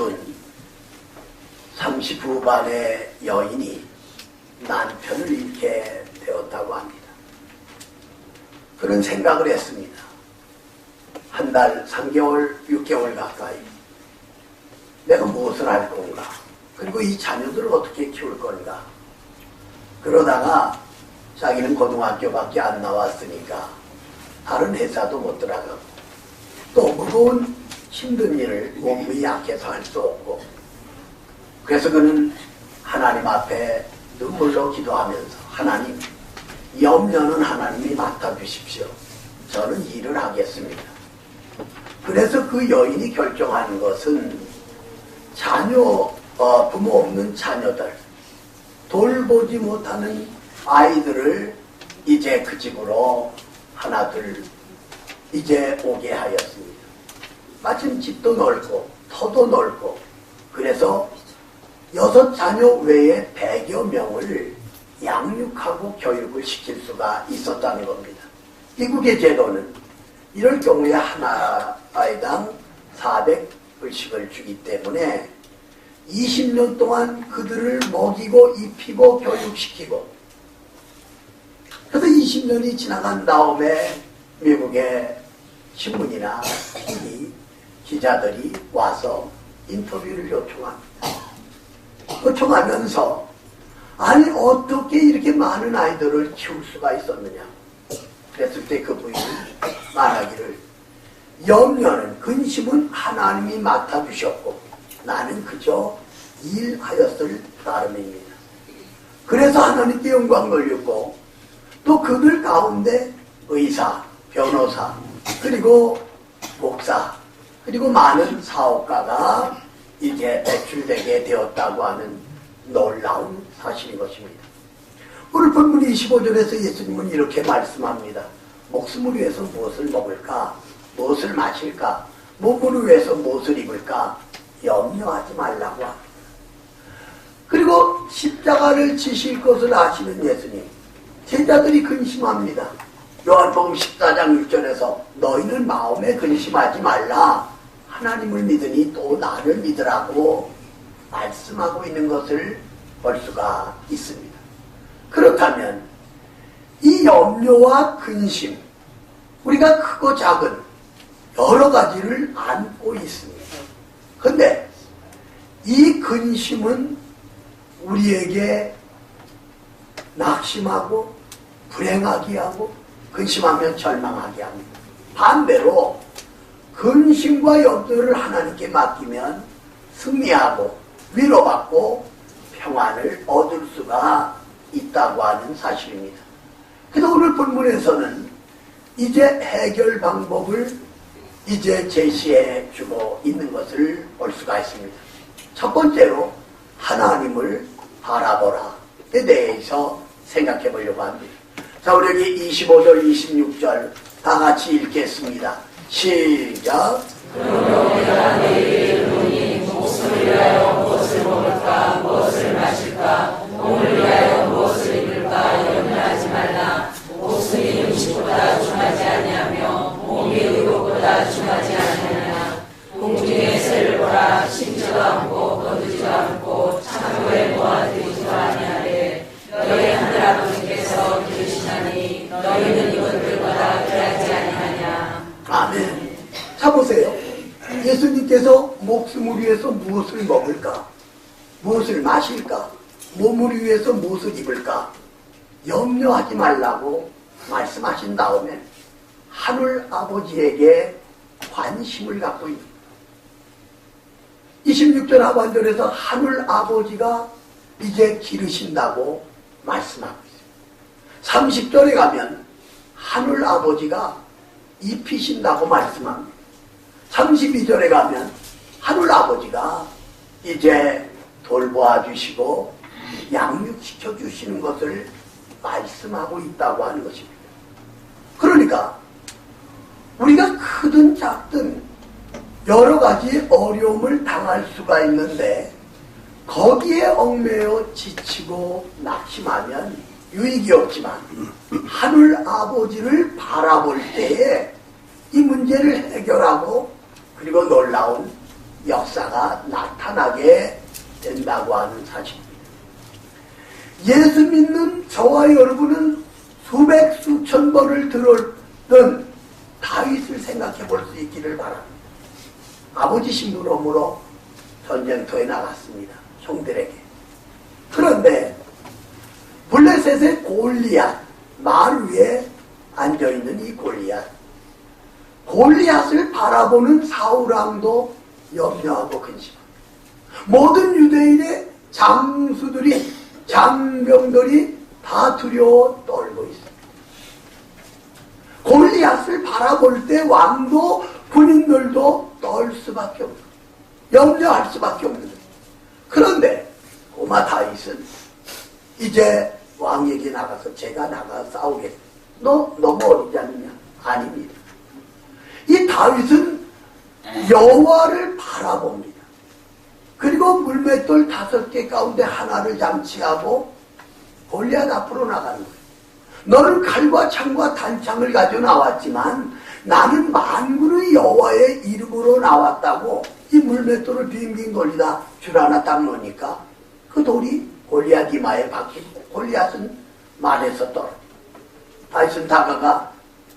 어떤 30 후반의 여인이 남편을 잃게 되었다고 합니다. 그런 생각을 했습니다. 한 달, 3개월, 6개월 가까이 내가 무엇을 할 건가? 그리고 이 자녀들을 어떻게 키울 건가? 그러다가 자기는 고등학교밖에 안 나왔으니까 다른 회사도 못 들어가고 또 무거운 힘든 일을 몸이 약해서 할 수 없고, 그래서 그는 하나님 앞에 눈물로 기도하면서 하나님, 염려는 하나님이 맡아주십시오. 저는 일을 하겠습니다. 그래서 그 여인이 결정하는 것은 부모 없는 자녀들, 돌보지 못하는 아이들을 이제 그 집으로 하나둘 이제 오게 하였습니다. 마침 집도 넓고 터도 넓고, 그래서 6 자녀 외에 100여 명을 양육하고 교육을 시킬 수가 있었다는 겁니다. 미국의 제도는 이럴 경우에 하나 아이당 400불씩을 주기 때문에 20년 동안 그들을 먹이고 입히고 교육시키고, 그래서 20년이 지나간 다음에 미국의 신문이나 TV 기자들이 와서 인터뷰를 요청합니다. 요청하면서 아니 어떻게 이렇게 많은 아이들을 키울 수가 있었느냐 그랬을 때 그 부인이 말하기를, 염려는 근심은 하나님이 맡아주셨고 나는 그저 일하였을 따름입니다. 그래서 하나님께 영광 돌렸고, 또 그들 가운데 의사, 변호사, 그리고 목사, 그리고 많은 사업가가 이제 배출되게 되었다고 하는 놀라운 사실인 것입니다. 오늘 본문 25절에서 예수님은 이렇게 말씀합니다. 목숨을 위해서 무엇을 먹을까? 무엇을 마실까? 몸을 위해서 무엇을 입을까? 염려하지 말라고 합니다. 그리고 십자가를 지실 것을 아시는 예수님, 제자들이 근심합니다. 요한복음 14장 6절에서 너희는 마음에 근심하지 말라, 하나님을 믿으니 또 나를 믿으라고 말씀하고 있는 것을 볼 수가 있습니다. 그렇다면 이 염려와 근심, 우리가 크고 작은 여러 가지를 안고 있습니다. 그런데 이 근심은 우리에게 낙심하고 불행하게 하고 근심하면 절망하게 합니다. 반대로 근심과 염려를 하나님께 맡기면 승리하고 위로받고 평안을 얻을 수가 있다고 하는 사실입니다. 그래서 오늘 본문에서는 이제 해결 방법을 이제 제시해 주고 있는 것을 볼 수가 있습니다. 첫 번째로 하나님을 바라보라에 대해서 생각해 보려고 합니다. 자, 우리 여기 25절 26절 다 같이 읽겠습니다. 시작. 그러므로 내가 내일 이르노니 목숨을 위하여 무엇을 먹을까 무엇을 마실까 몸을 위하여 무엇을 입을까 염려하지 말라. 목숨이 음식보다 중하지 아니하며 몸이 의복보다 중하지 아니하냐. 공중의 새를 보라. 심지도 않고 거두지도 않고 창고에 모아두지도 아니하되 너희 하늘 아버지께서 기르시나니 너희는 이것들보다 귀하지 아니하냐. 아멘. 자, 보세요. 예수님께서 목숨을 위해서 무엇을 먹을까? 무엇을 마실까? 몸을 위해서 무엇을 입을까? 염려하지 말라고 말씀하신 다음에 하늘 아버지에게 관심을 갖고 있는 26절 하반절에서 하늘 아버지가 이제 기르신다고 말씀하고 있습니다. 30절에 가면 하늘 아버지가 입히신다고 말씀합니다. 32절에 가면 하늘 아버지가 이제 돌보아 주시고 양육시켜 주시는 것을 말씀하고 있다고 하는 것입니다. 그러니까 우리가 크든 작든 여러 가지 어려움을 당할 수가 있는데 거기에 얽매여 지치고 낙심하면 유익이 없지만 하늘 아버지를 바라볼 때에 이 문제를 해결하고 그리고 놀라운 역사가 나타나게 된다고 하는 사실입니다. 예수 믿는 저와 여러분은 수백 수천 번을 들었던 다윗을 생각해 볼 수 있기를 바랍니다. 아버지 심부름으로 전쟁터에 나갔습니다. 형들에게. 그런데 블레셋의 골리앗, 말 위에 앉아있는 이 골리앗을 바라보는 사울왕도 염려하고 근심합니다. 모든 유대인의 장수들이, 장병들이 다 두려워 떨고 있습니다. 골리앗을 바라볼 때 왕도 군인들도 떨 수밖에 없는, 염려할 수밖에 없는 거예요. 그런데 고마 다윗은 이제 왕에게 나가서 제가 나가 싸우겠다. 너 너무 어리지 않느냐? 아닙니다. 이 다윗은 여호와를 바라봅니다. 그리고 물맷돌 5개 가운데 하나를 장치하고 골리앗 앞으로 나가는 거예요. 너는 칼과 창과 단창을 가지고 나왔지만 나는 만군의 여호와의 이름으로 나왔다고 이 물맷돌을 빙빙 돌리다 줄 하나 딱 놓으니까 그 돌이 골리앗 이마에 박히고 골리앗은 말에서 떨어져. 다윗은 다가가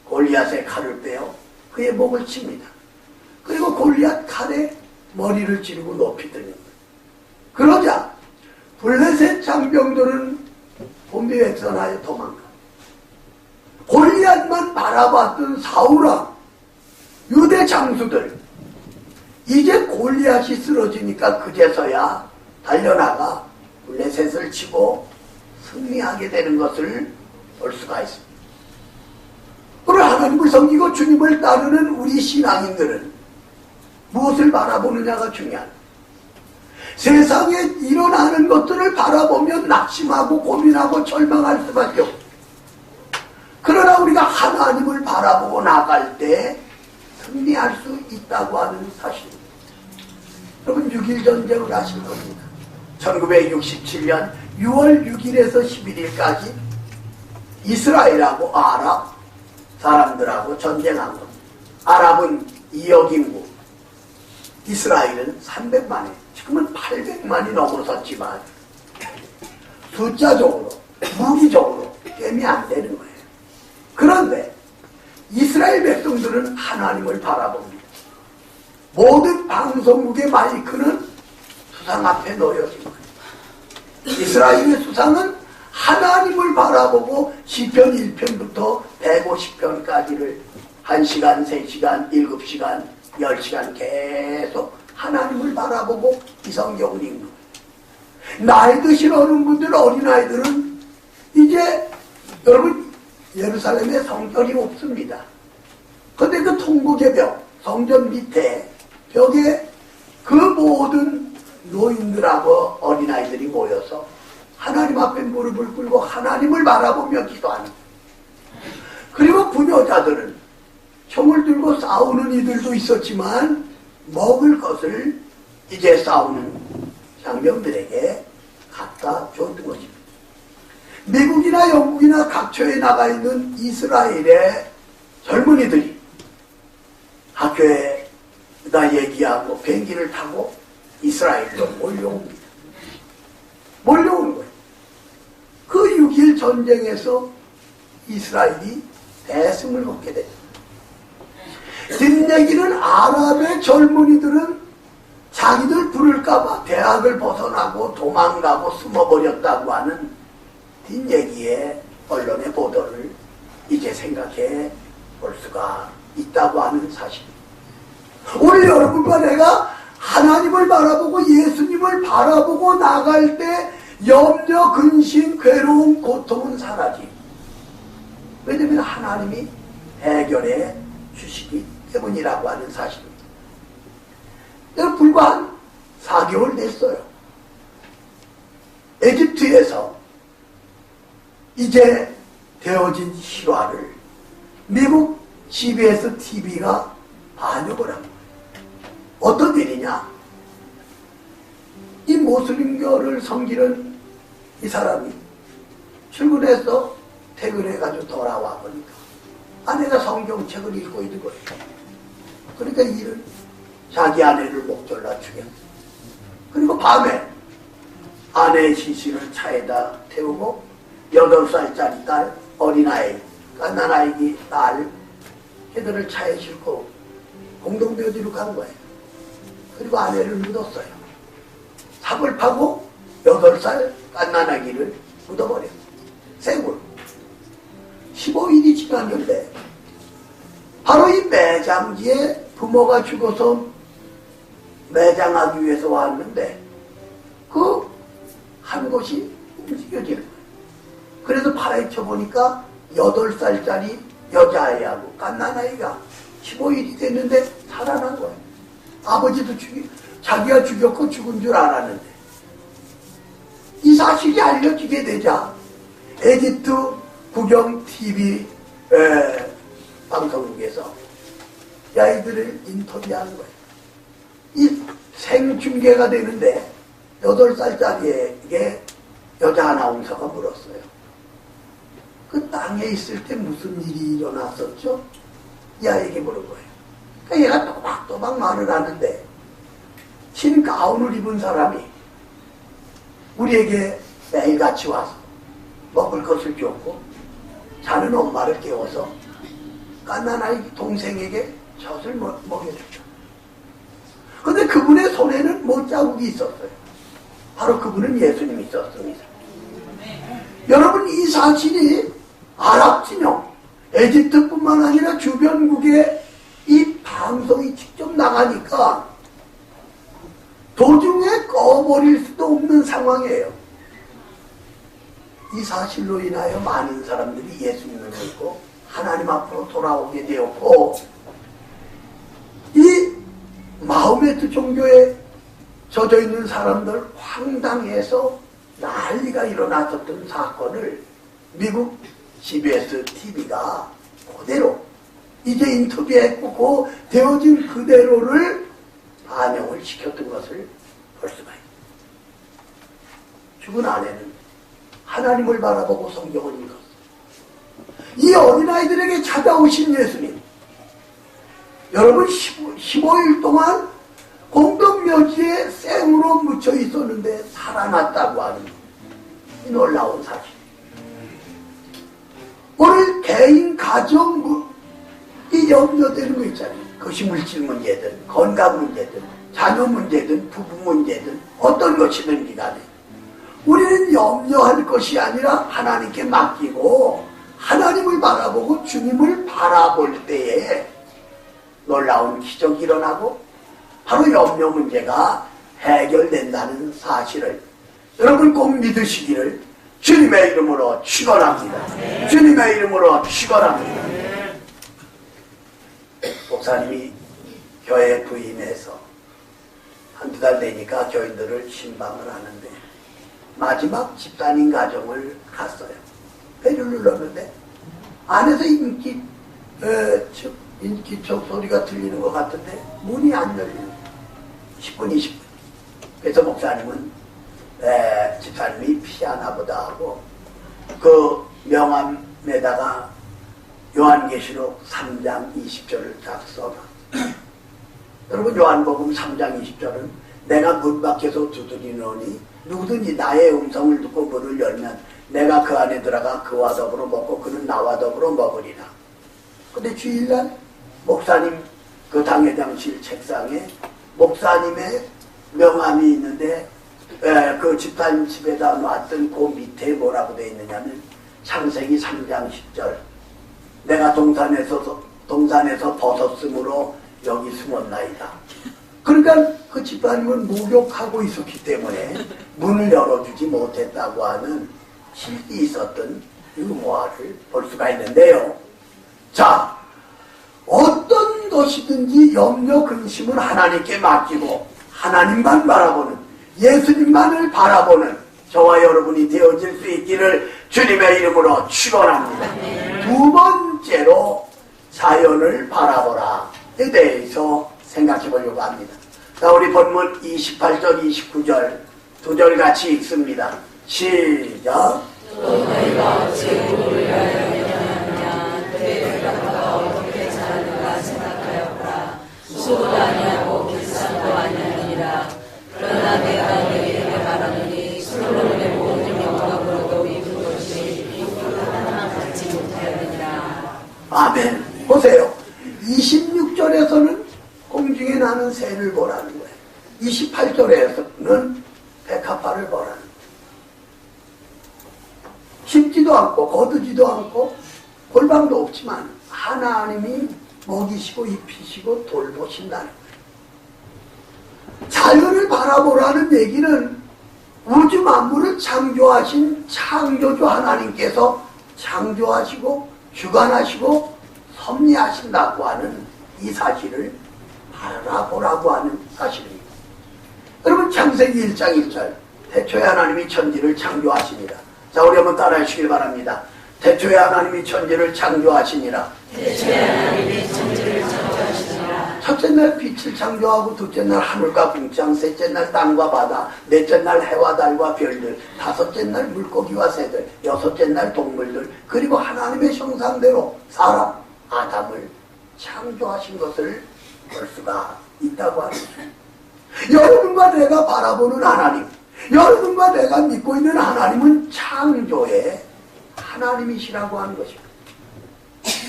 골리앗의 칼을 빼어 그의 목을 칩니다. 그리고 골리앗 칼에 머리를 찌르고 높이 드는 거예요. 그러자 블레셋 장병들은 본비백선하여 도망가. 골리앗만 바라봤던 사울왕, 유대 장수들, 이제 골리앗이 쓰러지니까 그제서야 달려나가 블레셋을 치고 승리하게 되는 것을 볼 수가 있습니다. 오늘 하나님을 섬기고 주님을 따르는 우리 신앙인들은 무엇을 바라보느냐가 중요합니다. 세상에 일어나는 것들을 바라보면 낙심하고 고민하고 절망할 수밖에 없습니다. 그러나 우리가 하나님을 바라보고 나갈 때 승리할 수 있다고 하는 사실입니다. 여러분 6.1 전쟁을 아실 겁니다. 1967년 6월 6일에서 11일까지 이스라엘하고 아랍 사람들하고 전쟁한 겁니다. 아랍은 2억 인구, 이스라엘은 300만이, 지금은 800만이 넘어섰지만 숫자적으로, 무기적으로 게임이 안 되는 거예요. 그런데 이스라엘 백성들은 하나님을 바라봅니다. 모든 방송국의 마이크는 수상 앞에 놓여진 거예요. 이스라엘의 수상은 하나님을 바라보고 시편 1편부터 150편까지를 1시간, 3시간, 7시간, 10시간 계속 하나님을 바라보고 이 성경을 읽는 거예요. 나이 드신 어른분들, 어린아이들은 이제 여러분 예루살렘에 성전이 없습니다. 근데 그 통곡의 벽, 성전 밑에 벽에 그 모든 노인들하고 어린아이들이 모여서 하나님 앞에 무릎을 꿇고 하나님을 바라보며 기도하는 거예요. 그리고 부녀자들은 총을 들고 싸우는 이들도 있었지만 먹을 것을 이제 싸우는 장병들에게 갖다 줬던 것입니다. 미국이나 영국이나 각처에 나가 있는 이스라엘의 젊은이들이 학교에다 얘기하고 비행기를 타고 이스라엘로 몰려옵니다. 몰려오는 거예요. 그 6.1 전쟁에서 이스라엘이 대승을 얻게 됩니다. 뒷얘기는 아랍의 젊은이들은 자기들 부를까봐 대학을 벗어나고 도망가고 숨어버렸다고 하는 뒷얘기에 언론의 보도를 이제 생각해 볼 수가 있다고 하는 사실입니다. 오늘 여러분과 내가 하나님을 바라보고 예수님을 바라보고 나갈 때 염려, 근심, 괴로움, 고통은 사라집니다. 왜냐하면 하나님이 해결해 주시기 때문이라고 하는 사실입니다. 불과 한 4개월 됐어요. 에집트에서 이제 되어진 실화를 미국 CBS TV가 반영을 한 거예요. 어떤 일이냐? 이 모슬림교를 섬기는 이 사람이 출근해서 퇴근해가지고 돌아와 보니까 아내가 성경책을 읽고 있는 거예요. 그러니까 일을 자기 아내를 목졸라 죽였어. 그리고 밤에 아내의 시신을 차에다 태우고 8살짜리 딸, 어린아이, 갓난아기 딸 걔들을 차에 싣고 공동묘지로 간 거예요. 그리고 아내를 묻었어요. 삽을 파고 8살 갓난아기를 묻어버렸어요. 생으로. 15일이 지났는데 바로 이 매장지에 부모가 죽어서 매장하기 위해서 왔는데 그 한 곳이 움직여지는 거예요. 그래서 파헤쳐 보니까 8살짜리 여자아이하고 갓난아이가 15일이 됐는데 살아난 거예요. 아버지도 자기가 죽였고 죽은 줄 알았는데 이 사실이 알려지게 되자 에집트 국영 TV 방송국에서 아이들을 인터뷰하는 거예요. 이 생중계가 되는데 8살짜리에게 여자 아나운서가 물었어요. 그 땅에 있을 때 무슨 일이 일어났었죠? 이 아이에게 물은 거예요. 그러니까 얘가 또박또박 말을 하는데 흰 가운을 입은 사람이 우리에게 매일같이 와서 먹을 것을 줬고 자는 엄마를 깨워서 갓난아이 동생에게 젖을 먹여줬다. 그런데 그분의 손에는 못자국이 있었어요. 바로 그분은 예수님이 있었습니다. 여러분, 이 사실이 아랍 진영, 에집트뿐만 아니라 주변국에 이 방송이 직접 나가니까 도중에 꺼버릴 수도 없는 상황이에요. 이 사실로 인하여 많은 사람들이 예수님을 믿고 하나님 앞으로 돌아오게 되었고, 이 마호메트 종교에 젖어 있는 사람들 황당해서 난리가 일어났었던 사건을 미국 CBS TV가 그대로 이제 인터뷰했고 그 되어진 그대로를 반영을 시켰던 것을 볼 수가 있어요. 죽은 아내는 하나님을 바라보고 성경을 읽었어요. 이 어린아이들에게 찾아오신 예수님, 여러분 15일 동안 공동묘지에 생으로 묻혀 있었는데 살아났다고 하는 이 놀라운 사실. 오늘 개인 가정 이 염려되는 거 있잖아요. 그것이 물질 문제든 건강 문제든 자녀 문제든 부부 문제든 어떤 것이든지 간에 우리는 염려할 것이 아니라 하나님께 맡기고 하나님을 바라보고 주님을 바라볼 때에 놀라운 기적이 일어나고 바로 염려 문제가 해결된다는 사실을 여러분 꼭 믿으시기를 주님의 이름으로 축원합니다. 주님의 이름으로 축원합니다. 목사님이 교회 부임해서 한두 달 되니까 교인들을 신방을 하는데 마지막 집단인 가정을 갔어요. 배를 눌렀는데 안에서 인기척 소리가 들리는 것 같은데 문이 안 열리는 거예요. 10분, 20분. 그래서 목사님은 집사님이 피하나 보다 하고 그 명함에다가 요한계시록 3장 20절을 딱 써놨어요. 여러분 요한복음 3장 20절은 내가 문 밖에서 두드리노니 누구든지 나의 음성을 듣고 문을 열면 내가 그 안에 들어가 그와 더불어 먹고 그는 나와 더불어 먹으리라. 근데 주일날 목사님 그 당회장실 책상에 목사님의 명함이 있는데 그 집사님 집에다 놨던 그 밑에 뭐라고 되어 있느냐면 창세기 3장 10절 내가 동산에서 벗었으므로 여기 숨었나이다. 그러니까 그 집사님은 목욕하고 있었기 때문에 문을 열어주지 못했다고 하는 실이 있었던 유모화를 볼 수가 있는데요. 자, 어떤 것이든지 염려 근심을 하나님께 맡기고 하나님만 바라보는 예수님만을 바라보는 저와 여러분이 되어질 수 있기를 주님의 이름으로 축원합니다. 두 번째로 자연을 바라보라에 대해서 생각해 보려고 합니다. 자, 우리 본문 28절 29절 두 절 같이 읽습니다. 시작. 또 너희가 어찌 우를 위하여 어떻게 자라는가 생각하였더라. 수고도 아니하고 아멘. 보세요. 26절에서는 공중에 나는 새를 보라는 거예요. 28절에서는 백합화를 보라는 거예요. 심지도 않고 거두지도 않고 골방도 없지만 하나님이 먹이시고 입히시고 돌보신다는 거예요. 자연을 바라보라는 얘기는 우주 만물을 창조하신 창조주 하나님께서 창조하시고 주관하시고 섭리하신다고 하는 이 사실을 바라보라고 하는 사실입니다. 여러분, 창세기 1장 1절 태초에 하나님이 천지를 창조하시니라. 자, 우리 한번 따라해 주시길 바랍니다. 태초에 하나님이 천지를 창조하시니라. 태초에 하나님이 천지를 창조하시니라. 첫째 날 빛을 창조하고, 둘째 날 하늘과 궁창, 셋째 날 땅과 바다, 넷째 날 해와 달과 별들, 다섯째 날 물고기와 새들, 여섯째 날 동물들, 그리고 하나님의 형상대로 사람 아담을 창조하신 것을 볼 수가 있다고 하는 거예요. 여러분과 내가 바라보는 하나님, 여러분과 내가 믿고 있는 하나님은 창조의 하나님이시라고 하는 것입니다.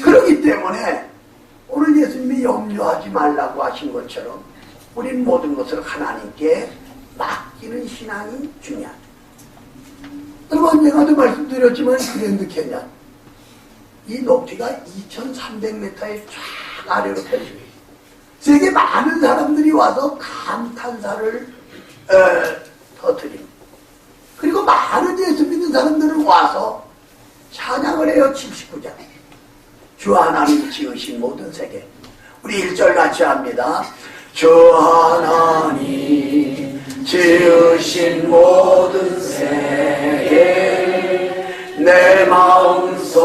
그렇기 때문에 오늘 예수님이 염려하지 말라고 하신 것처럼 우린 모든 것을 하나님께 맡기는 신앙이 중요하다. 여러분, 언젠가도 말씀드렸지만 그랜드 캐년 이 높이가 2300m의 쫙 아래로 펼쳐있어요. 세계 많은 사람들이 와서 감탄사를 터뜨립니다. 그리고 많은 예수 믿는 사람들은 와서 찬양을 해요. 79장. 주 하나님 지으신 모든 세계. 우리 1절 같이 합니다. 주 하나님 지으신 모든 세계 내 마음속에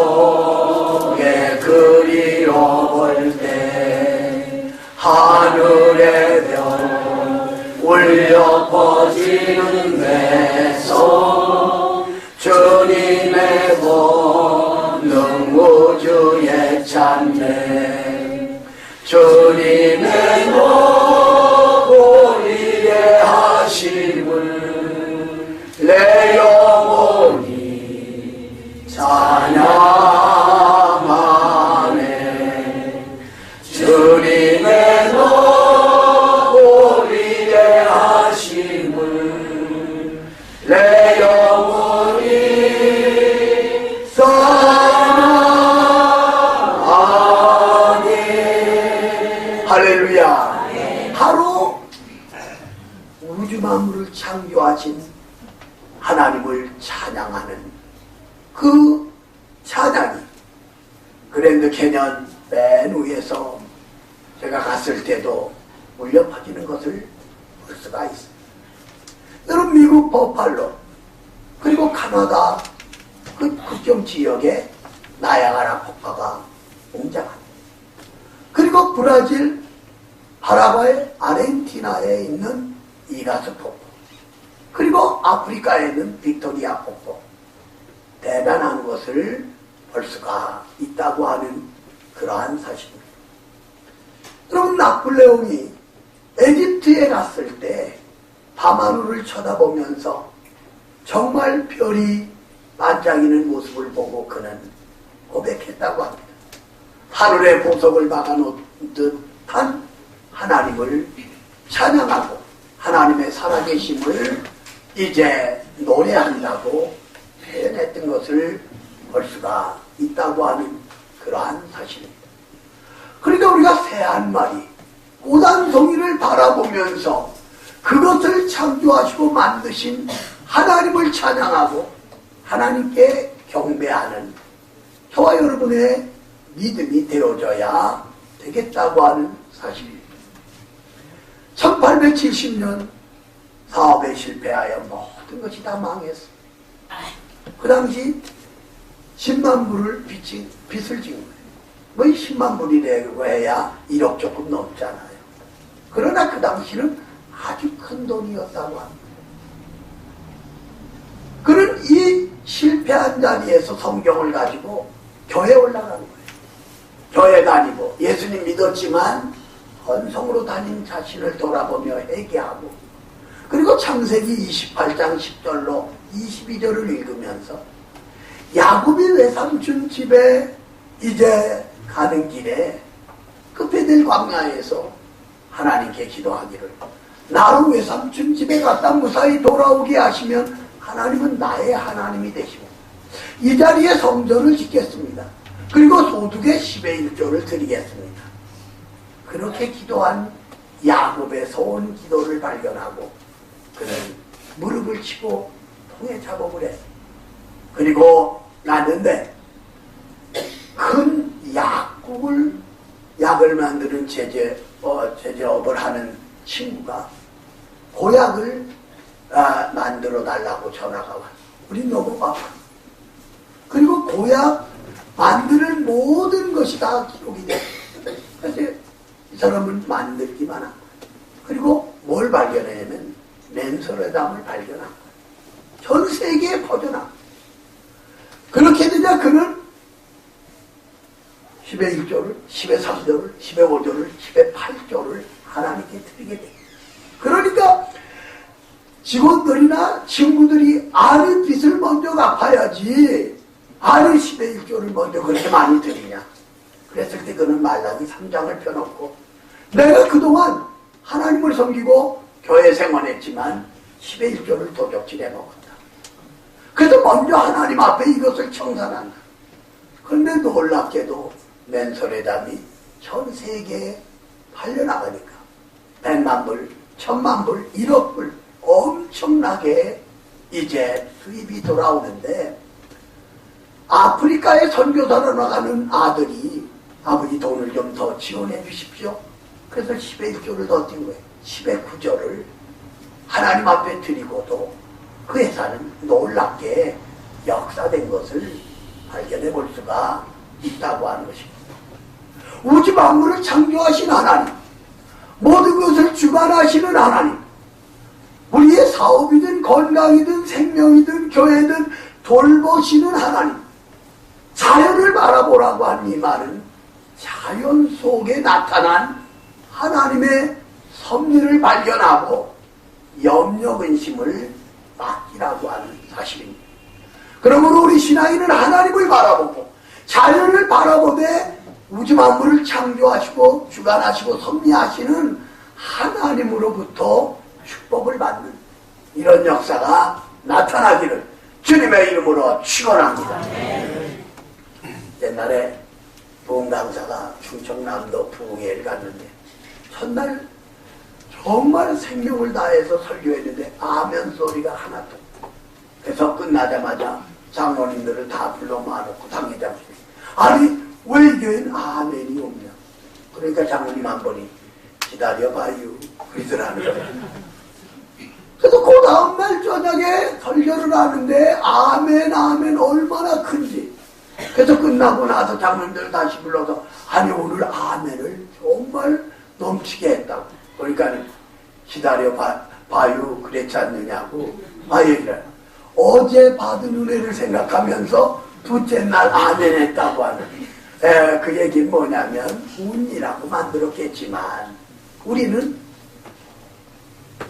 그리워볼 때 하늘의 별 울려 퍼지는 내성 주님의 권능 우주에 찬네 주님의 모리에 하심을 내 영혼이 찬양하네 주님의 모리에 하심을 내 영혼이 사랑하네. 할렐루야. 바로 우주 만물을 창조하신 하나님을 찬양하는 그 찬양이 그랜드 캐년 맨 위에서 제가 갔을 때도 울려 퍼지는 것을 볼 수가 있습니다. 여러분, 미국 버팔로 그리고 카나다 그 국경 지역에 나야가라 폭포가 웅장합니다. 그리고 브라질 파라과이 아르헨티나에 있는 이가스 폭포, 그리고 아프리카에 있는 빅토리아 폭포, 대단한 것을 볼 수가 있다고 하는 그러한 사실입니다. 여러분, 나폴레옹이 에집트에 갔을 때 밤하늘을 쳐다보면서 정말 별이 반짝이는 모습을 보고 그는 고백했다고 합니다. 하늘에 보석을 박아놓은 듯한 하나님을 찬양하고 하나님의 살아계심을 이제 노래한다고 표현했던 것을 볼 수가 있다고 하는 그러한 사실입니다. 그러니까 우리가 새 한 마리 꽃 한 송이를 바라보면서 그것을 창조하시고 만드신 하나님을 찬양하고 하나님께 경배하는 저와 여러분의 믿음이 되어져야 되겠다고 하는 사실입니다. 1870년 사업에 실패하여 모든 것이 다 망했어. 그 당시 10만 불을 빚을 진 거예요. 뭐 10만 불이라고 해야 1억 조금 넘잖아요. 그러나 그 당시는 아주 큰 돈이었다고 합니다. 그는 이 실패한 자리에서 성경을 가지고 교회에 올라간 거예요. 교회 다니고 예수님 믿었지만 헌성으로 다닌 자신을 돌아보며 회개하고, 그리고 창세기 28장 10절로 22절을 읽으면서 야곱이 외삼촌 집에 이제 가는 길에 그 베델 광야에서 하나님께 기도하기를, 나를 외삼촌 집에 갔다 무사히 돌아오게 하시면 하나님은 나의 하나님이 되시고 이 자리에 성전을 짓겠습니다. 그리고 소득의 10의 1조를 드리겠습니다. 그렇게 기도한 야곱의 소원 기도를 발견하고 그는 무릎을 치고 통에 작업을 했습니다. 그리고 났는데 큰 약을 만드는 제조업을 하는 친구가 고약을 만들어 달라고 전화가 왔어. 우리 너무 바빠. 그리고 고약 만드는 모든 것이 다 기록이 돼. 그래서 이 사람은 만들기만 한 거야. 그리고 뭘 발견했냐면 맨소레담을 발견한 거야. 전 세계에 퍼져나. 그렇게 되자 그는 10의 1조를, 10의 3조를, 10의 5조를, 10의 8조를 하나님께 드리게 돼. 그러니까 직원들이나 친구들이 아는 빚을 먼저 갚아야지 아는 10의 1조를 먼저 그렇게 많이 드리냐. 그랬을 때 그는 말라기 3장을 펴놓고 내가 그동안 하나님을 섬기고 교회 생활했지만 10의 1조를 도적질해 먹었다. 그래서 먼저 하나님 앞에 이것을 청산한다. 그런데 놀랍게도 맨소레담이 전 세계에 팔려나가니까 100만 불, 1000만 불, 1억 불 엄청나게 이제 수입이 돌아오는데 아프리카에 선교사로 나가는 아들이 아버지 돈을 좀 더 지원해 주십시오. 그래서 10의 1조를 더 띄우고 10의 9조를 하나님 앞에 드리고도 그 회사는 놀랍게 역사된 것을 발견해 볼 수가 있다고 하는 것입니다. 우주 만물을 창조하신 하나님, 모든 것을 주관하시는 하나님, 우리의 사업이든 건강이든 생명이든 교회든 돌보시는 하나님, 자연을 바라보라고 한 이 말은 자연 속에 나타난 하나님의 섭리를 발견하고 염려 근심을 맡기라고 하는 사실입니다. 그러므로 우리 신앙인은 하나님을 바라보고 자연을 바라보되 우주 만물을 창조하시고 주관하시고 섭리하시는 하나님으로부터 축복을 받는 이런 역사가 나타나기를 주님의 이름으로 축원합니다. 옛날에 부흥 강사가 충청남도 부흥회를 갔는데 첫날 정말 생명을 다해서 설교했는데 아멘 소리가 하나도 없고, 그래서 끝나자마자 장로님들을 다 불러 모아놓고 당회장실, 아니 왜 이 교회는 아멘이 없냐. 그러니까 장로님 한 분이 기다려봐요 그러더라는 거예요. 그래서 그 다음날 저녁에 설교를 하는데 아멘 아멘 얼마나 큰지. 그래서 끝나고 나서 장로님들 다시 불러서 아니 오늘 아멘을 정말 넘치게 했다고. 그러니까 기다려봐요 그랬지 않느냐고 얘기를 어제 받은 은혜를 생각하면서 둘째 날 아멘 했다고 하는 그 얘기는 뭐냐면 운이라고 만들었겠지만 우리는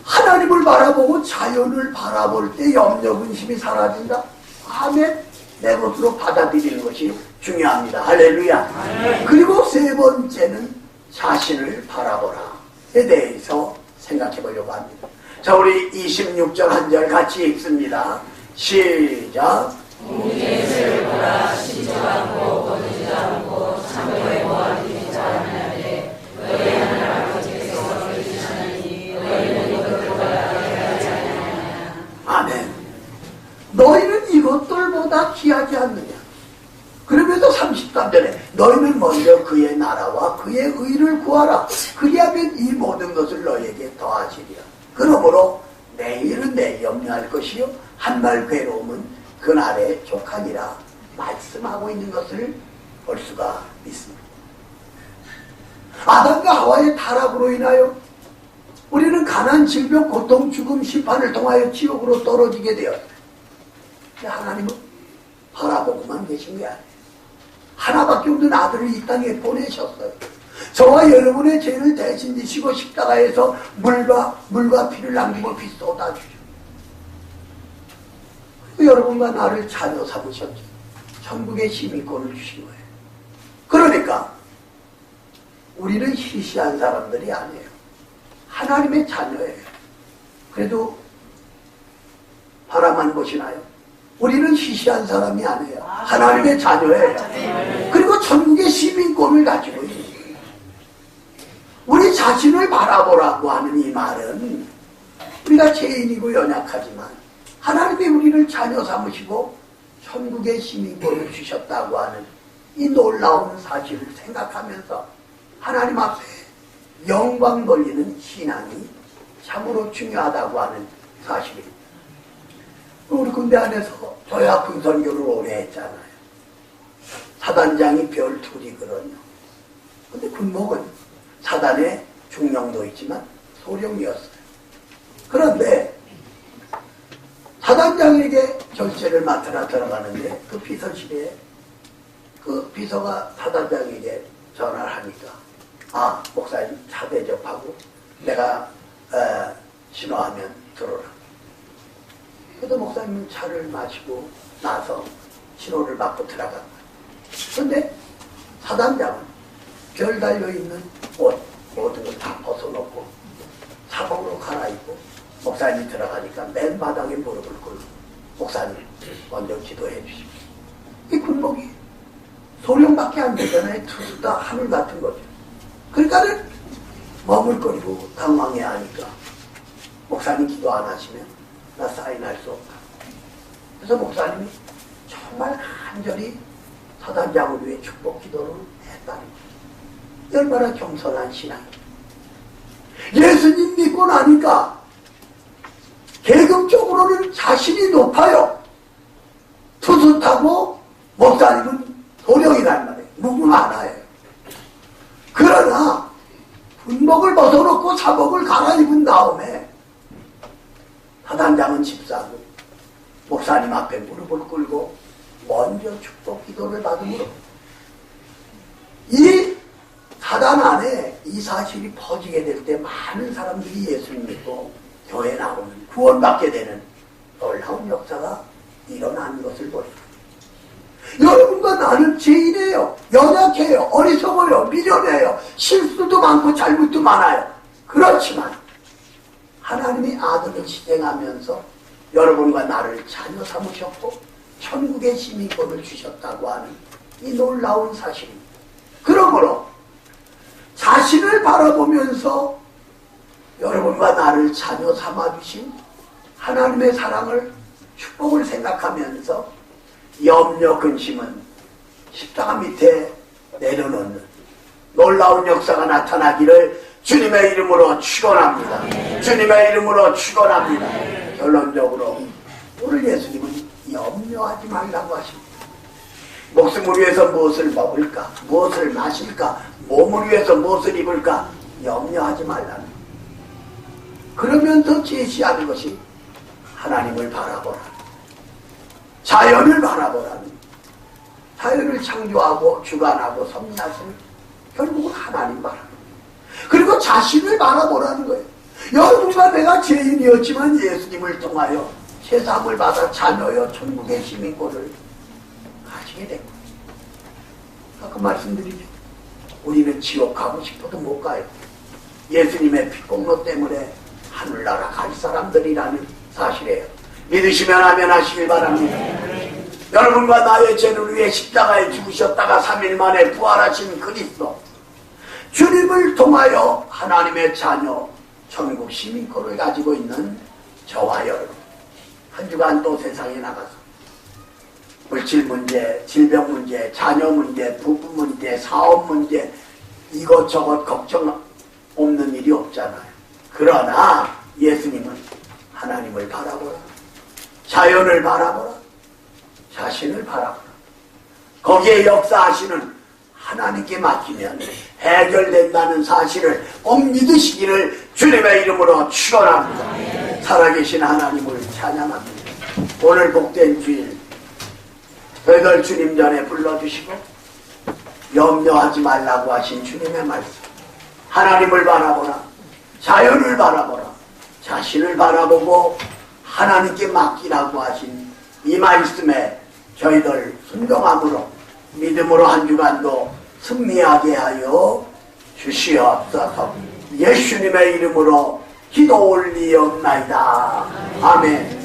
하나님을 바라보고 자연을 바라볼 때 염려 근심이 사라진다. 아멘. 내 것으로 받아들이는 것이 중요합니다. 할렐루야. 그리고 세 번째는 자신을 바라보라에 대해서 생각해 보려고 합니다. 자, 우리 26절 한 절 같이 읽습니다. 시작. 예수를 보라 시조하고 거두지도 않고 참고에 모아두지 않으되 너희 하늘 아버지께서 너희 주시나니 너희는 이것들보다 귀하지 아니하느냐. 아멘. 너희는 이것들보다 귀하지 않느냐. 그러면서 33절에 너희는 먼저 그의 나라와 그의 의를 구하라. 그리하면 이 모든 것을 너희에게 더하시리라. 그러므로 내일은 내일 염려할 것이요 한날 괴로움은 그날에 족하니라 말씀하고 있는 것을 볼 수가 있습니다. 아담과 하와의 타락으로 인하여 우리는 가난, 질병, 고통, 죽음, 심판을 통하여 지옥으로 떨어지게 되었어요. 하나님은 바라보고만 계신 게 아니에요. 하나밖에 없는 아들을 이 땅에 보내셨어요. 저와 여러분의 죄를 대신 지시고 십자가에서 물과 피를 남기고 피 쏟아주죠. 그리고 여러분과 나를 자녀 삼으셨죠. 천국의 시민권을 주신 거예요. 그러니까 우리는 시시한 사람들이 아니에요. 하나님의 자녀예요. 그래도 바라만 보시나요? 우리는 시시한 사람이 아니에요. 하나님의 자녀예요. 그리고 천국의 시민권을 가지고 있어요. 우리 자신을 바라보라고 하는 이 말은 우리가 죄인이고 연약하지만 하나님이 우리를 자녀 삼으시고 천국의 시민권을 주셨다고 하는 이 놀라운 사실을 생각하면서 하나님 앞에 영광 돌리는 신앙이 참으로 중요하다고 하는 사실입니다. 우리 군대 안에서 조약군 선교를 오래 했잖아요. 사단장이 별 둘이거든요. 근데 군목은 사단의 중령도 있지만 소령이었어요. 그런데 사단장에게 결제를 맡으러 들어가는데 그 비서실에 그 비서가 사단장에게 전화를 하니까 목사님 차 대접하고 내가 신호하면 들어라. 그래서 목사님은 차를 마시고 나서 신호를 받고 들어간 거예요. 그런데 사단장은 별 달려있는 옷 모든 걸 다 벗어놓고 사복으로 갈아입고 목사님이 들어가니까 맨 바닥에 무릎을 꿇고 목사님 먼저 기도해 주십시오. 이 군복이 소령밖에 안 되잖아요. 투수다 하늘 같은 거죠. 그러니까는 머물거리고 당황해 하니까 목사님 기도 안 하시면 나 사인할 수 없다. 그래서 목사님이 정말 간절히 사단장을 위해 축복 기도를 했다는 거예요. 얼마나 겸손한 신앙이에요. 예수님 믿고 나니까 계급적으로는 자신이 높아요. 투수타고 목사님은 소령이란 말이에요. 누구 많아요. 그러나 군복을 벗어놓고 사복을 갈아입은 다음에 사단장은 집사고 목사님 앞에 무릎을 꿇고 먼저 축복 기도를 받음으로 이 사단 안에 이 사실이 퍼지게 될 때 많은 사람들이 예수님 믿고 교회 나오는 구원받게 되는 놀라운 역사가 일어나는 것을 보여요. 여러분과 나는 죄인이에요. 연약해요. 어리석어요. 미련해요. 실수도 많고 잘못도 많아요. 그렇지만 하나님이 아들을 희생하면서 여러분과 나를 자녀 삼으셨고 천국의 시민권을 주셨다고 하는 이 놀라운 사실입니다. 그러므로 자신을 바라보면서 여러분과 나를 자녀 삼아주신 하나님의 사랑을 축복을 생각하면서 염려 근심은 십자가 밑에 내려놓는 놀라운 역사가 나타나기를 주님의 이름으로 축원합니다. 주님의 이름으로 축원합니다. 결론적으로 오늘 예수님은 염려하지 말라고 하십니다. 목숨을 위해서 무엇을 먹을까? 무엇을 마실까? 몸을 위해서 무엇을 입을까? 염려하지 말라는. 그러면서 제시하는 것이 하나님을 바라보라. 자연을 바라보라는. 자연을 창조하고 주관하고 섭리하시는 결국은 하나님 바라보라. 그리고 자신을 바라보라는 거예요. 여러분과 내가 죄인이었지만 예수님을 통하여 세상을 받아 자녀여 천국의 시민권을 가지게 된 거예요. 아까 말씀드리죠. 우리는 지옥 가고 싶어도 못 가요. 예수님의 피공로 때문에 하늘나라 갈 사람들이라는 사실이에요. 믿으시면 아멘하시길 바랍니다. 여러분과 나의 죄를 위해 십자가에 죽으셨다가 3일 만에 부활하신 그리스도 주님을 통하여 하나님의 자녀 천국 시민권을 가지고 있는 저와 여러분 한 주간 또 세상에 나가서 물질 문제, 질병 문제, 자녀 문제, 부부 문제, 사업 문제 이것저것 걱정 없는 일이 없잖아요. 그러나 예수님은 하나님을 바라보라. 자연을 바라보라. 자신을 바라보라. 거기에 역사하시는 하나님께 맡기면 해결된다는 사실을 꼭 믿으시기를 주님의 이름으로 축원합니다. 살아계신 하나님을 찬양합니다. 오늘 복된 주일 배들 주님 전에 불러주시고 염려하지 말라고 하신 주님의 말씀 하나님을 바라보라. 자연을 바라보라. 자신을 바라보고 하나님께 맡기라고 하신 이 말씀에 저희들 순종함으로 믿음으로 한 주간도 승리하게 하여 주시옵소서. 예수님의 이름으로 기도 올리옵나이다. 아멘.